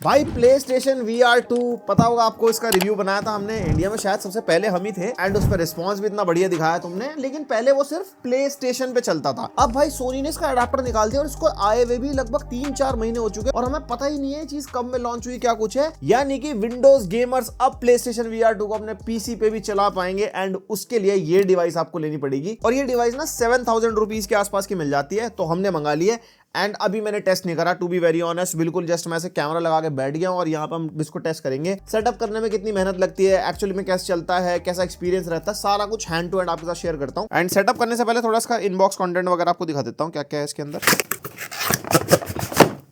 भाई play station VR2 पता होगा आपको, इसका रिव्यू बनाया था हमने इंडिया में, शायद सबसे पहले हम ही थे। एंड उस पर रिस्पॉन्स भी इतना बढ़िया दिखाया तुमने, लेकिन पहले वो सिर्फ प्ले स्टेशन पे चलता था। अब भाई सोनी ने इसका अडाप्टर निकाल दिया और इसको आए हुए भी लगभग 3-4 महीने हो चुके हैं और हमें पता ही नहीं है चीज कब में लॉन्च हुई, क्या कुछ है। यानी कि विंडोज गेमर्स अब प्ले स्टेशन VR2 को अपने पीसी पे भी चला पाएंगे एंड उसके लिए ये डिवाइस आपको लेनी पड़ेगी। और ये डिवाइस ना 7000 रुपीज के आसपास की मिल जाती है, तो हमने मंगा ली है। एंड अभी मैंने टेस्ट नहीं करा, टू बी वेरी ऑनेस्ट, बिल्कुल जस्ट मैं ऐसे कैमरा लगा के बैठ गया हूं और यहाँ पे हम इसको टेस्ट करेंगे। सेटअप करने में कितनी मेहनत लगती है, एक्चुअली में कैसे चलता है, कैसा एक्सपीरियंस रहता है, सारा कुछ हैंड टू हैंड आपके साथ शेयर करता हूँ। एंड सेटअप करने से पहले थोड़ा इसका इनबॉक्स कंटेंट वगैरह आपको दिखा देता हूँ क्या क्या है इसके अंदर।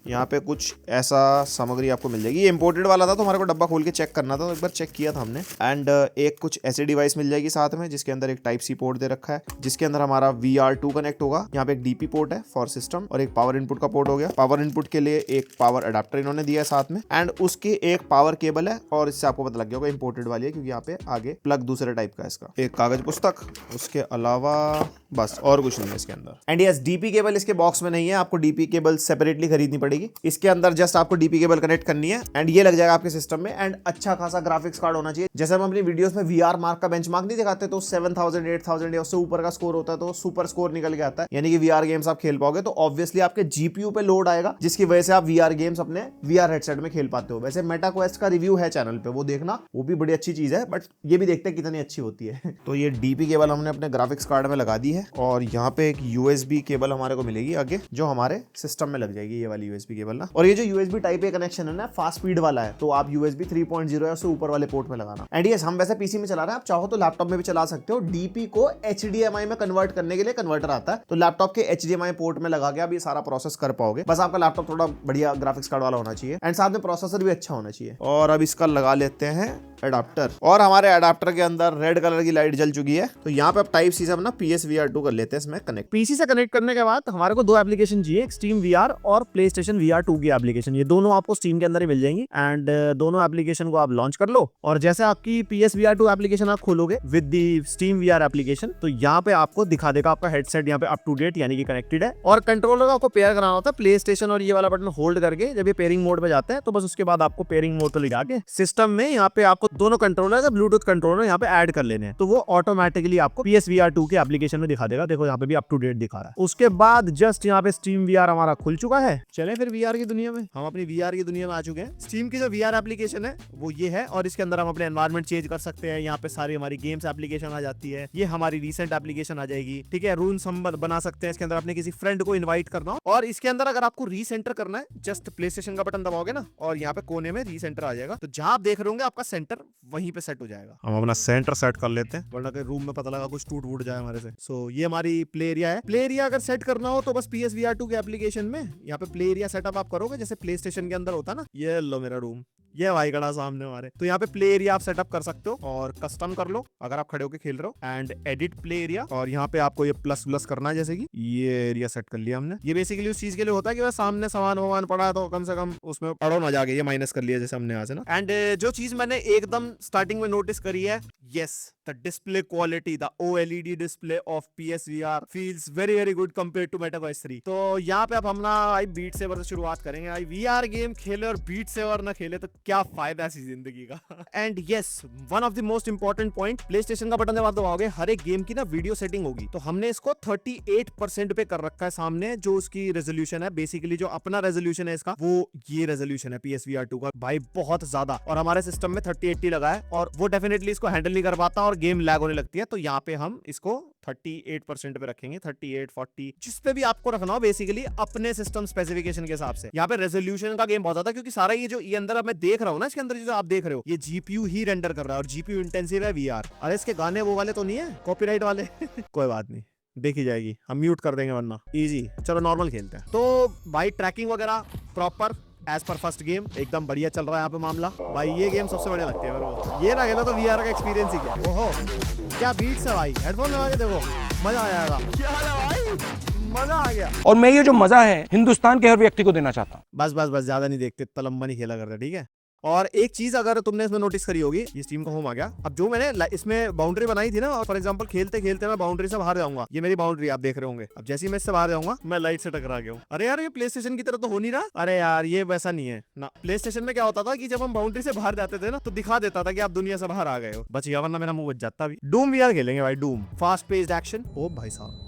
यहाँ पे कुछ ऐसा सामग्री आपको मिल जाएगी। ये इंपोर्टेड वाला था तो हमारे को डब्बा खोल के चेक करना था, तो एक बार चेक किया था हमने। एंड एक कुछ ऐसे डिवाइस मिल जाएगी साथ में, जिसके अंदर एक टाइप सी पोर्ट दे रखा है, जिसके अंदर हमारा VR2 कनेक्ट होगा। यहाँ पे एक DP पोर्ट है फॉर सिस्टम और एक पावर इनपुट का पोर्ट हो गया। पावर इनपुट के लिए एक पावर अडाप्टर इन्होंने दिया है साथ में, एंड उसकी एक पावर केबल है। और इससे आपको पता लग गया होगा इंपोर्टेड वाली है, क्योंकि यहाँ पे आगे प्लग दूसरे टाइप का है इसका। एक कागज पुस्तक, उसके अलावा बस और कुछ नहीं है इसके अंदर। एंड यस, DP केबल इसके बॉक्स में नहीं है, आपको DP केबल सेपरेटली खरीदनी पड़ेगी। इसके अंदर जस्ट आपको DP केबल कनेक्ट करनी है एंड ये लग जाएगा आपके सिस्टम में। एंड अच्छा खासा ग्राफिक्स कार्ड होना चाहिए। जैसे हम अपनी वीडियोस में VR मार्क का बेंचमार्क नहीं दिखाते, तो 7000 8000 या उससे ऊपर का स्कोर होता है तो सुपर स्कोर निकल के आता है, यानी कि VR गेम्स आप खेल पाओगे। तो ऑब्वियसली आपके GPU पे लोड आएगा, जिसकी वजह से आप VR गेम्स अपने VR हेडसेट में खेल पाते हो। वैसे मेटा क्वेस्ट का रिव्यू है चैनल पे, वो देखना, वो भी बड़ी अच्छी चीज है, बट ये भी देखते हैं कितनी अच्छी होती है। तो ये DP केबल हमने अपने ग्राफिक्स कार्ड में लगा दी है और यहाँ पे एक USB केबल हमारे को मिलेगी आगे, जो हमारे सिस्टम में लग जाएगी, ये वाली USB केबल ना। और ये जो USB टाइप ए कनेक्शन है ना, फास्ट स्पीड वाला है, तो आप USB 3.0 या उससे ऊपर वाले पोर्ट में लगाना। एंड यस, हम वैसे पीसी में चला रहे हैं, आप चाहो तो लैपटॉप में भी चला सकते हो। DP को HDMI में कन्वर्ट करने के लिए कन्वर्टर आता है, तो लैपटॉप के HDMI पोर्ट में लगा के आप ये सारा प्रोसेस कर पाओगे। बस आपका लैपटॉप थोड़ा बढ़िया ग्राफिक्स कार्ड वाला होना चाहिए एंड साथ में प्रोसेसर भी अच्छा होना चाहिए। और अब इसका लगा लेते हैं अडाप्टर, और हमारे अडाप्टर के अंदर रेड कलर की लाइट जल चुकी है। तो यहाँ पे अब टाइप सी से अपना PS VR2 कर लेते हैं इसमें कनेक्ट। पीसी से कनेक्ट करने के बाद हमारे को दो एप्लीकेशन चाहिए, स्टीम VR और प्ले स्टेशन VR2 की एप्लीकेशन। ये दोनों आपको स्टीम के अंदर ही मिल जाएंगी एंड दोनों एप्लीकेशन को आप लॉन्च कर लो। और जैसे आपकी PS VR2 एप्लीकेशन आप खोलोगे with the Steam VR application, तो यहाँ पे आपको दिखा देगा आपका हेडसेट यहाँ पे अप टू डेट यानी कि कनेक्टेड है। और कंट्रोलर का आपको पेयर कराना होता है प्ले स्टेशन, और ये वाला बटन होल्ड करके जब ये पेयरिंग मोड में जाते हैं, तो बस उसके बाद आपको पेयरिंग मोड पे ले जाके सिस्टम में यहाँ पे आपको दोनों कंट्रोलर ब्लूटूथ कंट्रोलर यहाँ पे ऐड कर लेने हैं, तो वो ऑटोमेटिकली आपको PS VR2 के एप्लीकेशन में दिखा देगा। देखो यहाँ पे भी अप टू डेट दिखा रहा है। उसके बाद जस्ट यहाँ पे स्टीम VR हमारा खुल चुका है। चले फिर VR की दुनिया में, हम अपनी VR की दुनिया में आ चुके हैं। स्टीम की जो VR एप्लीकेशन है वो ये है, और इसके अंदर हम अपने एनवायरनमेंट चेंज कर सकते हैं। यहाँ पे सारी हमारी गेम्स एप्लीकेशन आ जाती है, ये हमारी रिसेंट एप्लीकेशन आ जाएगी, ठीक है। रूम्स हम बना सकते हैं इसके अंदर, अपने किसी फ्रेंड को इन्वाइट करना हो। और इसके अंदर अगर आपको रीसेंटर करना है, जस्ट प्ले स्टेशन का बटन दबाओगे ना, और यहाँ पे कोने में रीसेंटर आ जाएगा, तो जहां आप देख रहे होंगे आपका सेंटर वहीं पे सेट हो जाएगा। हम अपना सेंटर सेट कर लेते हैं, वरना कहीं रूम में पता लगा कुछ टूट फूट जाए हमारे से। सो ये हमारी प्ले एरिया है। प्ले एरिया अगर सेट करना हो तो बस PS VR2 के एप्लीकेशन में यहाँ पे प्ले एरिया सेटअप आप करोगे, जैसे प्ले स्टेशन के अंदर होता है ना। ये लो मेरा रूम, ये भाई खड़ा सामने हमारे, तो यहाँ पे प्ले एरिया आप सेटअप कर सकते हो और कस्टम कर लो अगर आप खड़े होकर खेल रहे हो। एंड एडिट प्ले एरिया, और यहाँ पे आपको ये प्लस प्लस करना है, जैसे कि ये एरिया सेट कर लिया हमने। ये बेसिकली उस चीज के लिए होता है कि सामने सामान वामान पड़ा है तो कम से कम उसमें अड़ो ना जाके, ये माइनस कर लिया जैसे हमने यहाँ से ना। एंड जो चीज मैंने एकदम स्टार्टिंग में नोटिस करी है, yes, the display quality, the OLED display of PS VR feels very very good compared to Meta Quest 3। तो यहाँ पे अब हम ना भाई बीट सेवर से शुरुआत करेंगे। भाई VR गेम खेले और बीट सेवर ना खेले तो क्या फायदा है जिंदगी का। And yes, one of the most important point, play station का बटन जब आप दबाओगे हर एक गेम की ना वीडियो सेटिंग होगी, तो हमने इसको 38% पे कर रखा है सामने, जो उसकी रेजोल्यूशन है। बेसिकली जो अपना रेजोल्यूशन है इसका, वो ये रेजोल्यूशन है PS VR2 का, भाई बहुत ज्यादा। और हमारे सिस्टम में 3080 लगा है, और वो डेफिनेटली इसको हैंडल नहीं कर पाता और गेम लैग होने लगती है। तो यहाँ पे हम इसको 38% पे रखेंगे, 38 40 जिस पे भी आपको रखना हो, बेसिकली अपने सिस्टम स्पेसिफिकेशन के हिसाब से। यहाँ पे रेजोल्यूशन का गेम बहुत ज्यादा, क्योंकि सारा ये जो ये अंदर अब मैं देख रहा हूँ ना, इसके अंदर जो आप देख रहे हो, ये GPU ही रेंडर कर रहा है और GPU इंटेंसिव है VR। अरे इसके गाने वो वाले तो नहीं है कॉपीराइट वाले कोई बात नहीं, देखी जाएगी, हम म्यूट कर देंगे वरना। इजी, चलो नॉर्मल खेलते हैं। तो भाई ट्रैकिंग वगैरह proper as per first game एकदम बढ़िया चल रहा है यहाँ पे मामला। भाई ये गेम सबसे बढ़िया लगती है मेरे को। ये ना खेलो तो VR का एक्सपीरियंस ही क्या। ओहो क्या बीट्स है भाई, हेडफोन लगा के देखो, मजा आ जाएगा। क्या है भाई, मजा आ गया। और मैं ये जो मजा है हिंदुस्तान के हर व्यक्ति को देना चाहता हूँ। बस बस बस, ज्यादा नहीं देखते, इतना लंबा नहीं खेला करते, ठीक है। और एक चीज अगर तुमने इसमें नोटिस करी होगी, ये स्टीम का होम आ गया। अब जो मैंने इसमें बाउंड्री बनाई थी ना, और फॉर एग्जांपल खेलते खेलते मैं बाउंड्री से बाहर जाऊंगा, ये मेरी बाउंड्री आप देख रहे होंगे। अब जैसे ही मैं इससे बाहर जाऊंगा, मैं लाइट से टकरा गया हूँ। अरे यार ये प्ले स्टेशन की तरह तो हो नहीं रहा। अरे यार ये वैसा नहीं है ना। प्ले स्टेशन में क्या होता था कि जब हम बाउंड्री से बाहर जाते थे ना, तो दिखा देता था कि आप दुनिया से बाहर आ गए हो। बच गया, वरना मेरा मुंह बच जाता। भी डूम वीआर खेलेंगे भाई, डूम फास्ट पेस्ड एक्शन। ओ भाई साहब,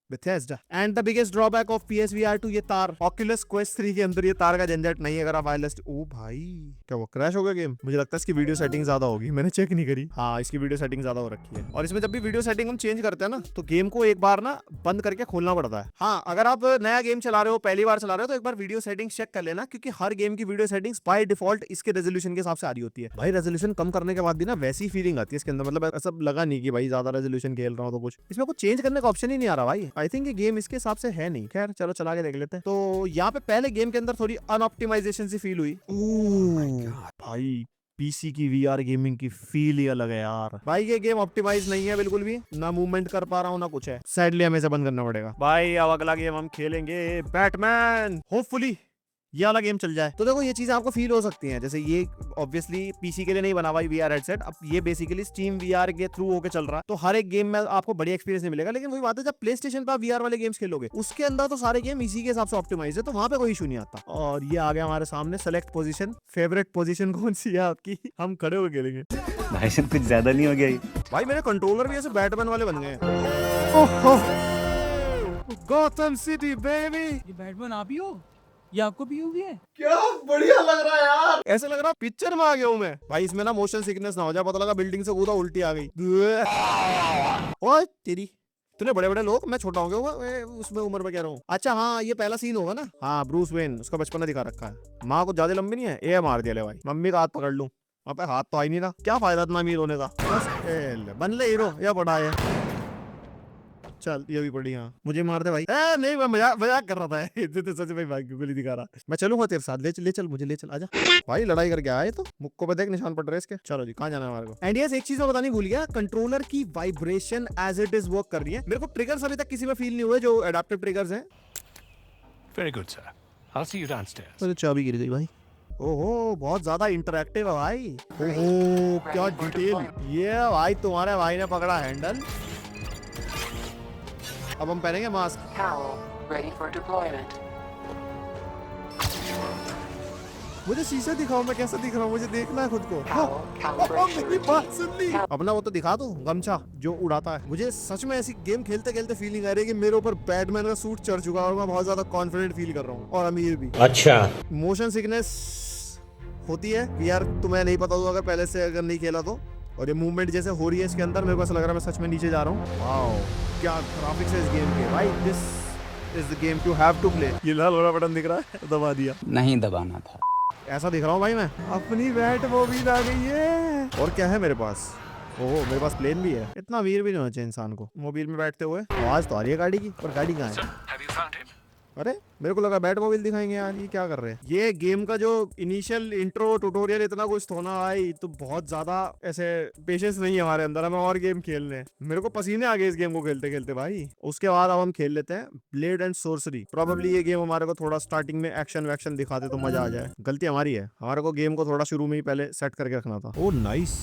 Bethesda. And the biggest drawback of PSVR 2 ये तार। Oculus Quest 3 के अंदर ये तार का झंझट नहीं है अगर आप वायरलेस। ओ भाई क्या वो क्रैश हो गया गेम? मुझे लगता है इसकी वीडियो सेटिंग ज्यादा होगी, मैंने चेक नहीं करी। हाँ इसकी वीडियो सेटिंग ज्यादा हो रखी है। और इसमें जब भी वीडियो सेटिंग हम चेंज करते हैं ना, तो गेम को एक बार ना बंद करके खोलना पड़ता है। हाँ अगर आप नया गेम चला रहे हो, पहली बार चला रहे हो, तो एक बार वीडियो सेटिंग चेक कर लेना, क्योंकि हर गेम की वीडियो सेटिंग्स बाय डिफॉल्ट इसके रेजोल्यूशन के हिसाब से आ रही होती है। भाई रेजोल्यूशन कम करने के बाद भी ना वैसी फीलिंग आती है इसके अंदर, मतलब ऐसा लगा नहीं कि भाई ज्यादा रेजोल्यूशन खेल रहा हूँ तो कुछ इसमें कुछ चेंज करने का ऑप्शन ही नहीं आ रहा भाई। आई थिंक ये गेम इसके हिसाब से है नहीं। खैर चलो चला के देख लेते हैं। तो यहाँ पे पहले गेम के अंदर थोड़ी अनऑप्टिमाइजेशन सी फील हुई। भाई पीसी की वीआर गेमिंग की फील ही अलग है यार। भाई ये गेम ऑप्टिमाइज नहीं है बिल्कुल भी, ना मूवमेंट कर पा रहा हूँ ना कुछ है। सैडली हमें इसे बंद करना पड़ेगा। भाई अब अगला गेम हम खेलेंगे बैटमैन, होपफुली ये वाला गेम चल जाए। तो देखो ये चीजें आपको फील हो सकती हैं, जैसे ये ऑब्वियसली पीसी के लिए नहीं बना हुआ वीआर हेडसेट। अब ये बेसिकली स्टीम वीआर के थ्रू होके चल रहा है, तो हर एक गेम में आपको बढ़िया एक्सपीरियंस नहीं मिलेगा। लेकिन वही बात है, जब प्ले स्टेशन पर वीआर वाले गेम्स खेलोगे, उसके अंदर तो सारे गेम इसी के हिसाब से ऑप्टिमाइज है, तो वहां पे कोई इशू नहीं आता। और ये आ गया हमारे सामने सेलेक्ट पोजीशन। फेवरेट पोजीशन कौन सी है आपकी? हम खड़े होकर खेलेंगे। भाई साहब कुछ ज्यादा नहीं हो गया ये? भाई मेरे कंट्रोलर भी ऐसे बैटमैन वाले बन गए। Gotham city baby. ये बैटमैन आप ही हो? ये आपको पीओवी है? क्या बढ़िया लग रहा है यार, ऐसे लग रहा पिक्चर में आ गया हूँ मैं। भाई इसमें ना मोशन सिकनेस ना हो जाए, पता लगा बिल्डिंग से कूदा उल्टी आ गई। ओए तेरी, इतने बड़े बड़े लोग, मैं छोटा हो गया हूँ उसमें उम्र में कह रहा हूँ। अच्छा हाँ ये पहला सीन होगा ना। हाँ ब्रूस वेन, उसका बचपना दिखा रखा है। माँ को ज्यादा लंबी नहीं है, ये मार दिया ले भाई। मम्मी का हाथ पकड़ लूं, वहाँ पे हाथ तो आ ही नहीं रहा। क्या फायदा इतना अमीर होने का, बस बन ले हीरो या बड़ा है। चल ये भी पड़ी। हाँ मुझे मार दे भाई। नहीं मैं मजाक कर रहा था। तो सच में भाई गोली दिखा रहा। मैं चलूंगा तेरे साथ, ले चल मुझे, ले चल आजा। भाई लड़ाई करके आए तो मुक्को पे देख निशान पड़ रहे इसके। चलो जी कहाँ जाना है हमारे को। एंड यस एक चीज मैं बतानी भूल गया, कंट्रोलर की vibration as it is work कर रही है। मेरे को ट्रिगर्स अभी तक किसी में फील नहीं हुए जो एडाप्टिव ट्रिगर्स हैं। Very good sir, I'll see you downstairs. अरे चाबी गिर गई भाई। ओहो बहुत ज्यादा इंटरैक्टिव है भाई। ओहो क्या डिटेल। ये भाई तुम्हारे भाई ने पकड़ा हैंडल। अब हम पहनेंगे mask. Cowl, ready for deployment. मुझे शीशे दिखाओ, मैं कैसा दिख रहा हूँ, मुझे देखना है खुद को। Cowl, calibration मेरी बात routine. सुन ली। अपना वो तो दिखा दो, गमछा जो उड़ाता है। मुझे सच में ऐसी गेम खेलते खेलते फीलिंग आ रही है कि मेरे ऊपर बैटमैन का सूट चढ़ चुका है और मैं बहुत ज्यादा कॉन्फिडेंट फील कर रहा हूँ, और अमीर भी। अच्छा मोशन सिकनेस होती है यार, तुम्हें नहीं पता हो अगर पहले से अगर नहीं खेला तो। और ये मूवमेंट जैसे हो रही है इसके अंदर, मेरे को ऐसा लग रहा है मैं सच में नीचे जा रहा हूँ। वाओ क्या ग्राफिक्स है इस गेम के भाई। This is the game to have to play. ये लाल वाला बटन दिख रहा है, दबा दिया। नहीं दबाना था। ऐसा दिख रहा हूँ भाई मैं। अपनी बैट मोबाइल आ गई है। और क्या है मेरे पास? ओह मेरे पास प्लेन भी है। इतना वीर भी नहीं होना चाहिए इंसान को मोबाइल में बैठते हुए। आवाज तो आ रही है गाड़ी की, पर गाड़ी कहाँ है? अरे मेरे को लगा बैट मोबाइल दिखाएंगे यार, ये क्या कर रहे हैं? ये गेम का जो इनिशियल इंट्रो ट्यूटोरियल इतना कुछ होना भाई, तो बहुत ज्यादा ऐसे पेशेंस नहीं है हमारे अंदर, हमें और गेम खेलने हैं। मेरे को पसीने आ गए इस गेम को खेलते खेलते भाई। उसके बाद अब हम खेल लेते हैं ब्लेड एंड सोर्सरी। प्रोबेबली ये गेम हमारे को थोड़ा स्टार्टिंग में एक्शन वैक्शन दिखाते तो मजा आ जाए। गलती हमारी है, हमारे को गेम को थोड़ा शुरू में ही पहले सेट करके रखना था। ओ नाइस,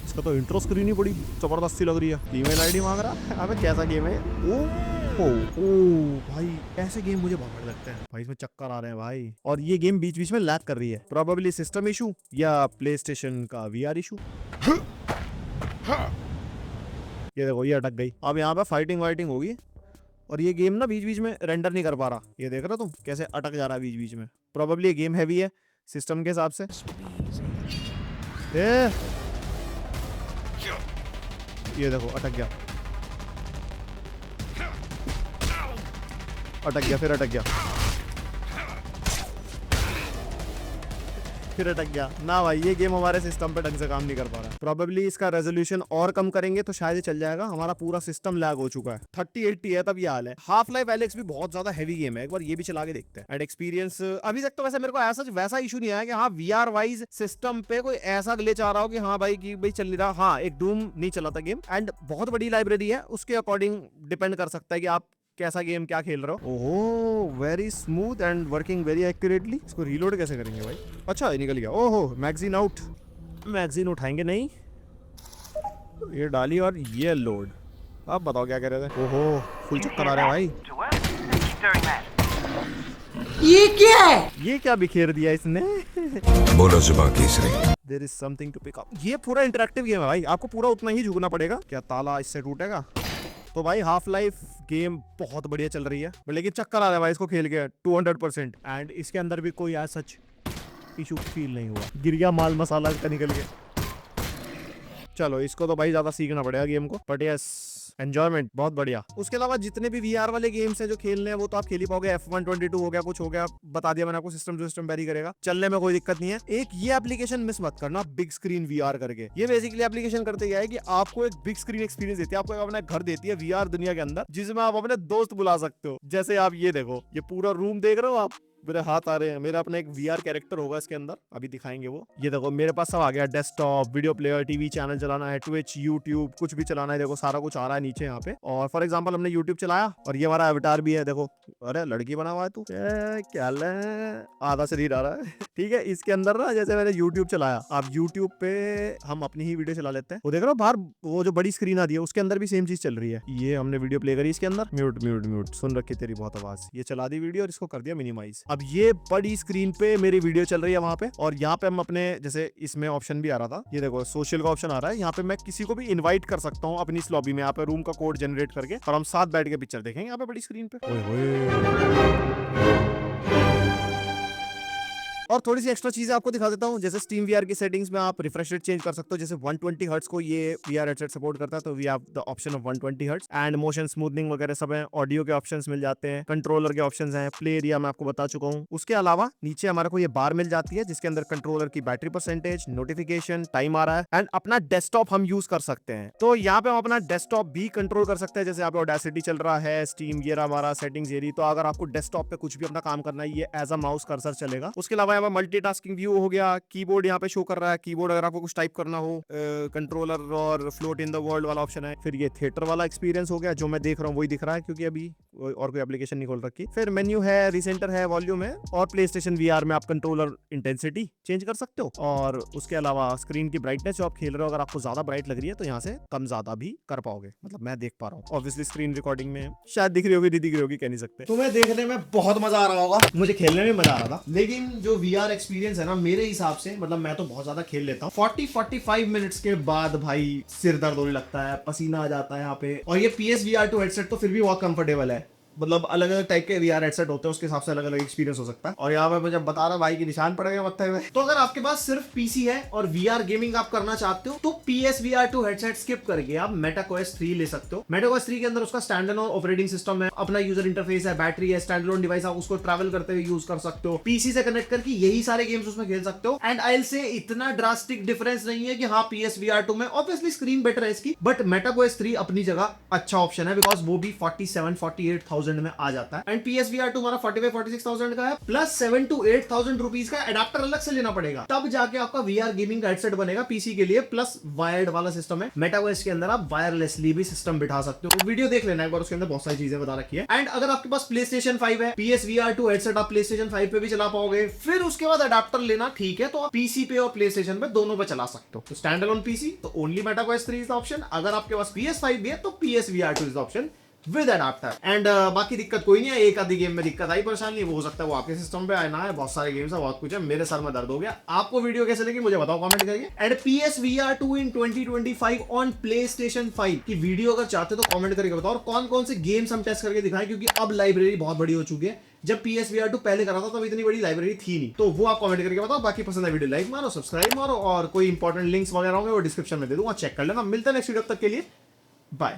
इसका तो इंट्रो स्क्रीन ही बड़ी जबरदस्ती लग रही है। ईमेल आईडी मांग रहा है। अबे कैसा गेम है? ओ भाई ऐसे गेम मुझे बहुत बढ़िया लगते हैं भाई। इसमें चक्कर आ रहे हैं भाई, और ये गेम बीच बीच में लैग कर रही है। प्रोबेबली सिस्टम इशू या प्ले स्टेशन का वीआर इशू। ये देखो ये अटक गई। अब यहाँ पे फाइटिंग वाइटिंग होगी, और ये गेम ना बीच बीच में रेंडर नहीं कर पा रहा। ये देख रहे हो तुम कैसे अटक जा रहा है बीच बीच में। प्रोबेबली ये गेम हैवी है सिस्टम के हिसाब से। ये देखो अटक गया, अटक गया, फिर अटक गया, फिर अटक गया ना भाई। ये गेम हमारे सिस्टम पे ढंग से काम नहीं कर पा रहा। प्रोबेबली इसका रेजोल्यूशन और कम करेंगे तो शायद ये चल जाएगा। हमारा पूरा सिस्टम लैग हो चुका है। 3080 है तब ये हाल है। हाफ लाइफ एलेक्स भी बहुत ज्यादा हैवी गेम है, एक बार ये भी चला के देखते हैं। एंड एक्सपीरियंस अभी तक तो वैसे मेरे को ऐसा वैसा इशू नहीं आया कि हाँ वीआर वाइज सिस्टम पे कोई ऐसा ग्लिच आ रहा हो कि हाँ भाई कि भाई चल नहीं रहा। हाँ एक डूम नहीं चला था गेम, एंड बहुत बड़ी लाइब्रेरी है, उसके अकॉर्डिंग डिपेंड कर सकता है कि आप कैसा गेम क्या खेल रहे हो। ओहो very smooth and working very accurately. इसको रीलोड कैसे करेंगे भाई? अच्छा ये निकल गया। ओहो मैगजीन आउट। मैगजीन उठाएंगे नहीं, ये डाली और ये लोड। अब बताओ क्या कह रहे थे? ओहो फुल चक्कर आ रहा है भाई। ये क्या बिखेर दिया इसने? बोलो जुबान Kesari. There is something to pick up. ये पूरा इंटरेक्टिव गेम है भाई, आपको पूरा उतना ही झुकना पड़ेगा। क्या ताला इससे टूटेगा? तो भाई हाफ लाइफ गेम बहुत बढ़िया चल रही है, लेकिन चक्कर आ रहा है भाई इसको खेल के 200%। एंड इसके अंदर भी कोई ऐसा सच इशू फील नहीं हुआ। गिर गया माल मसाला का निकल के। चलो इसको तो भाई ज्यादा सीखना पड़ेगा गेम को, बट यस एंजॉयमेंट बहुत बढ़िया। उसके अलावा जितने भी VR वाले गेम्स हैं जो खेलने हैं वो तो आप खेल ही पाओगे। F122 हो गया, कुछ हो गया, बता दिया मैंने आपको। सिस्टम वेरी करेगा, चलने में कोई दिक्कत नहीं है। एक ये एप्लीकेशन मिस मत करना, बिग स्क्रीन VR करके। ये बेसिकली एप्लीकेशन करते क्या है कि आपको एक बिग स्क्रीन एक्सपीरियंस देती है, आपको अपना घर देती है VR दुनिया के अंदर, जिसमें आप अपने दोस्त बुला सकते हो। जैसे आप ये देखो, ये पूरा रूम देख रहे हो आप, मेरे हाथ आ रहे हैं, मेरा अपना एक VR कैरेक्टर होगा इसके अंदर, अभी दिखाएंगे वो। ये देखो मेरे पास सब आ गया, desktop, video player, TV channel चलाना है, ट्विच, यूट्यूब, कुछ भी चलाना है, देखो सारा कुछ आ रहा है नीचे यहाँ पे। और फॉर एग्जांपल हमने यूट्यूब चलाया और ये हमारा अवतार भी है, देखो। अरे लड़की बना हुआ है तू, क्या आधा शरीर आ रहा है। ठीक है, इसके अंदर ना जैसे मैंने यूट्यूब चलाया, आप यूट्यूब पे हम अपनी ही वीडियो चला लेते हैं, वो देख रहे हो बाहर वो जो बड़ी स्क्रीन आती है उसके अंदर भी सेम चीज चल रही है। ये हमने वीडियो प्ले करी इसके अंदर, म्यूट म्यूट म्यूट, सुन रखी तेरी बहुत आवाज। ये चला दी वीडियो और इसको कर दिया मिनिमाइज। अब ये बड़ी स्क्रीन पे मेरी वीडियो चल रही है वहां पे, और यहाँ पे हम अपने, जैसे इसमें ऑप्शन भी आ रहा था, ये देखो सोशल का ऑप्शन आ रहा है। यहाँ पे मैं किसी को भी इनवाइट कर सकता हूँ अपनी इस लॉबी में, यहाँ पे रूम का कोड जनरेट करके, और हम साथ बैठ के पिक्चर देखेंगे यहाँ पे बड़ी स्क्रीन पे। ओए होए। और थोड़ी सी एक्स्ट्रा चीजें आपको दिखा देता हूँ। जैसे स्टीम VR की सेटिंग्स में आप रिफ्रेश रेट चेंज कर सकते हो। जैसे 120 हर्ट्ज को ये VR हेडसेट सपोर्ट करता है, तो we have the option of 120 hertz. And motion smoothening वगैरह सब है, ऑडियो के ऑप्शंस मिल जाते हैं, कंट्रोलर के ऑप्शंस हैं, प्ले एरिया मैं आपको बता चुका हूँ। उसके अलावा नीचे हमारे को ये बार मिल जाती है जिसके अंदर कंट्रोलर की बैटरी परसेंटेज, नोटिफिकेशन, टाइम आ रहा है, एंड अपना डेस्कटॉप हम यूज कर सकते हैं। तो यहाँ पे हम अपना डेस्कटॉप भी कंट्रोल कर सकते हैं। जैसे यहाँ पे ऑडेसिटी चल रहा है, स्टीम, ये हमारा सेटिंग्स एरिया। तो अगर आपको डेस्कटॉप पे कुछ भी अपना काम करना है, ये एज अ माउस कर्सर चलेगा। उसके अलावा यहाँ पे मल्टीटास्किंग व्यू हो गया, कीबोर्ड यहाँ पे शो कर रहा है। कीबोर्ड अगर आपको कुछ टाइप करना हो, कंट्रोलर और फ्लोट इन द वर्ल्ड वाला ऑप्शन है। फिर ये थिएटर वाला एक्सपीरियंस हो गया, जो मैं देख रहा हूँ वही दिख रहा है क्योंकि अभी और कोई एप्लीकेशन नहीं खोल रखी। फिर मेन्यू है, रिसेंटर है, वॉल्यूम है, और प्ले स्टेशन VR में आप कंट्रोलर इंटेंसिटी चेंज कर सकते हो। और उसके अलावा स्क्रीन की ब्राइटनेस जो आप खेल रहे हो, अगर आपको ज्यादा ब्राइट लग रही है तो यहाँ से कम ज्यादा भी कर पाओगे। मतलब मैं देख पा रहा हूँ, ऑब्वियसली स्क्रीन रिकॉर्डिंग में शायद दिख रही होगी, नहीं दिख रही होगी, कह नहीं सकते। तुम्हें देखने में बहुत मजा आ रहा होगा, मुझे खेलने में मजा आ रहा था। लेकिन जो VR एक्सपीरियंस है ना, मेरे हिसाब से, मतलब मैं तो बहुत ज्यादा खेल लेता हूँ, 40-45 मिनट्स के बाद भाई सिर दर्द होने लगता है, पसीना आ जाता है यहाँ पे। और ये PSVR2 हेडसेट तो फिर भी बहुत कंफर्टेबल है, मतलब अलग अलग टाइप के VR हेडसेट होते हैं, उसके हिसाब से अलग अलग एक्सपीरियंस हो सकता है। और यहाँ पे मुझे बता रहा भाई कि निशान पड़ गया मत्थे में। तो अगर आपके पास सिर्फ PC है और VR गेमिंग आप करना चाहते हो, तो PSVR2 हेडसेट स्किप करके आप MetaQuest 3 ले सकते हो। MetaQuest 3 के अंदर उसका स्टैंडअलोन ऑपरेटिंग सिस्टम है, अपना यूजर इंटरफेस है, बैटरी है, स्टैंडअलोन डिवाइस, आप उसको ट्रैवल करते हुए यूज कर सकते हो। PC से कनेक्ट करके यही सारे गेम्स उसमें खेल सकते हो। एंड आई से इतना ड्रास्टिक डिफरेंस नहीं है कि हाँ PSVR2 में ऑब्वियसली स्क्रीन बेटर है इसकी, बट MetaQuest 3 अपनी जगह अच्छा ऑप्शन है, बिकॉज वो भी 47-48,000 में आ जाता है। एंड PSVR2 हमारा 45-46,000 का है, प्लस 7 to 8,000 रुपीज का एडाप्टर अलग से लेना पड़ेगा, तब जाके आपका VR गेमिंग का हेडसेट बनेगा PC के लिए। प्लस वायर्ड वाला सिस्टम है, मेटावर्स के अंदर आप वायरलेसली भी सिस्टम बिठा सकते हो। तो वीडियो देख लेना एक बार, उसके अंदर बहुत सारी चीजें बता रखी है। एंड अगर आपके पास PlayStation 5 है, PSVR2 हेडसेट आप PlayStation 5 पे भी चला पाओगे। फिर उसके बाद एडाप्टर लेना ठीक है, तो आप PC पे और PlayStation पे दोनों पे चला सकते हो। तो स्टैंड अलोन PC तो only MetaQuest 3 is the option. अगर आपके पास PS5 भी है तो PSVR2 is the option with adapter. And बाकी दिक्कत कोई नहीं है, एक आधी गेम में दिक्कत आई, परेशानी नहीं, वो हो सकता है वो आपके सिस्टम पे आए ना है, बहुत सारे गेम्स है, बहुत कुछ है, मेरे सर में दर्द हो गया। आपको वीडियो कैसे लगी मुझे बताओ कमेंट करके। And PSVR2 in 2025 on PlayStation 5 की वीडियो अगर चाहते हो तो कमेंट करके बताओ, और कौन कौन से गेम्स हम टेस्ट करके दिखाएं, क्योंकि अब लाइब्रेरी बहुत बड़ी हो चुकी है। जब PSVR2 पहले करा था तब इतनी बड़ी लाइब्रेरी थी नहीं, तो वो आप कमेंट करके बताओ। बाकी पसंद है वीडियो लाइक मारो, सब्सक्राइब मारो, और कोई इंपॉर्टेंट लिंक्स वगैरह होंगे वो डिस्क्रिप्शन में दे दूंगा, चेक कर लेना। मिलते हैं नेक्स्ट वीडियो, तक के लिए बाय।